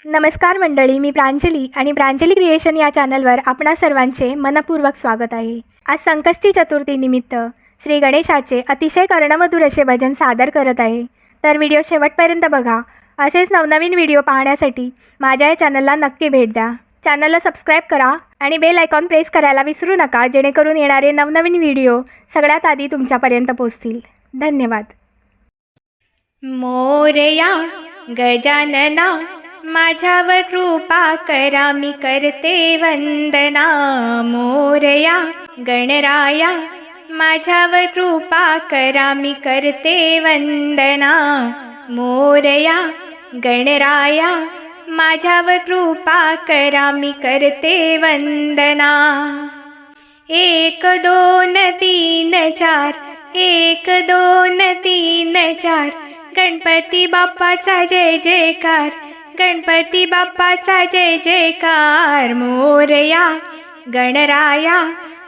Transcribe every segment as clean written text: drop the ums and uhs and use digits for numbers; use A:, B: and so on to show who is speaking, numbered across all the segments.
A: नमस्कार मंडळी, मी प्रांजली आणि प्रांजली क्रिएशन या चॅनलवर आपणा सर्वांचे मनपूर्वक स्वागत आहे। आज संकष्टी चतुर्थी निमित्त श्री गणेशाचे अतिशय कर्णमधुर असे भजन सादर करत आहे। तर व्हिडिओ शेवटपर्यंत बघा। असेच नवनवीन व्हिडिओ पाहण्यासाठी माझ्या या चॅनलला नक्की भेट द्या। चॅनलला सबस्क्राइब करा आणि बेल आयकॉन प्रेस करायला विसरू नका, जेणेकरून येणारे नवनवीन व्हिडिओ सगळ्यात आधी तुमच्यापर्यंत पोहोचतील। धन्यवाद।
B: मोरया गजानना माझ्यावर कृपा करा, मी करते वंदना। मोरया गणराया माझ्यावर कृपा करा, मी करते वंदना। मोरया गणराया माझ्यावर कृपा करा, मी करते वंदना। 1 2 3 4 1 2 3 4 गणपती बाप्पाचा जय जयकार, गणपती बाप्पाचा जय जयकार। मोरया गणराया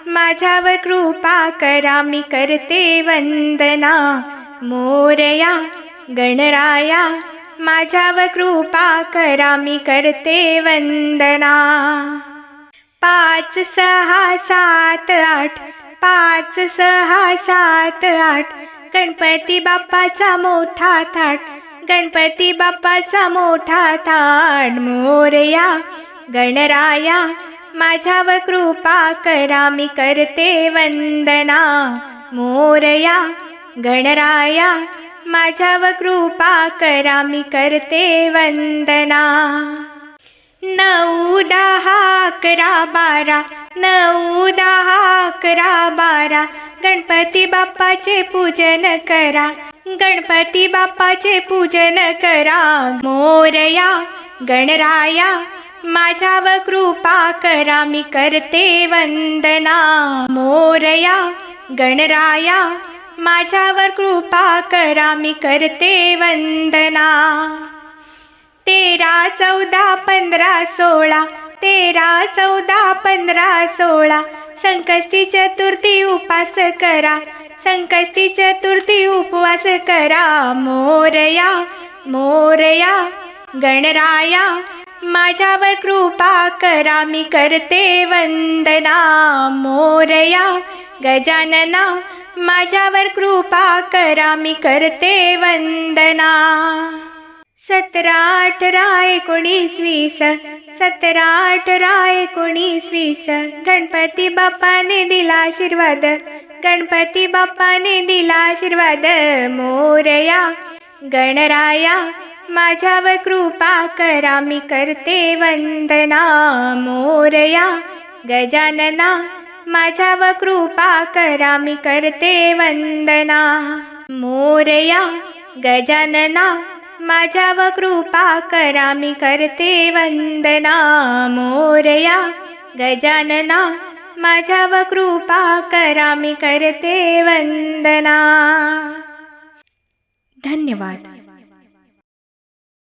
B: माझ्यावर कृपा करा, मी करते वंदना। मोरया गणराया माझ्यावर कृपा करा, मी करते वंदना। 5 6 7 8 5 6 7 8 गणपती बाप्पाचा मोठा थाट, गणपती बाप्पाचा मोठा थाट। मोरया गणराया माझ्यावर कृपा करा, मी करते वंदना। मोरया गणराया माझ्यावर कृपा करा, मी करते वंदना। 9 10 11 12 9 10 11 12 गणपती बाप्पाचे पूजन करा, गणपती बाप्पाचे पूजन करा। मोरया गणराया माझ्यावर कृपा करा, मी करते वंदना। मोरया गणराया माझ्यावर कृपा करा, मी करते वंदना। 13 14 15 16 13 14 15 16 संकष्टी चतुर्थी उपास करा, संकष्टी चतुर्थी उपवास करा। मोरया मोरया गणराया माझ्यावर कृपा करा, मी करते वंदना। मोरया गजानना माझ्यावर कृपा करा, मी करते वंदना। 17 18 19 20 17 18 19 20 गणपती बाप्पाने दिला आशीर्वाद, गणपती बाप्पाने दिला आशीर्वाद। मोरया गणराया माझ्यावर कृपा करा, मी करते वंदना। मोरया गजानना माझ्यावर कृपा करा, मी करते वंदना। मोरया गजानना माझ्यावर कृपा करा, मी करते वंदना। मोरया गजानना माझ्यावर कृपा करा, मी करते वंदना। धन्यवाद।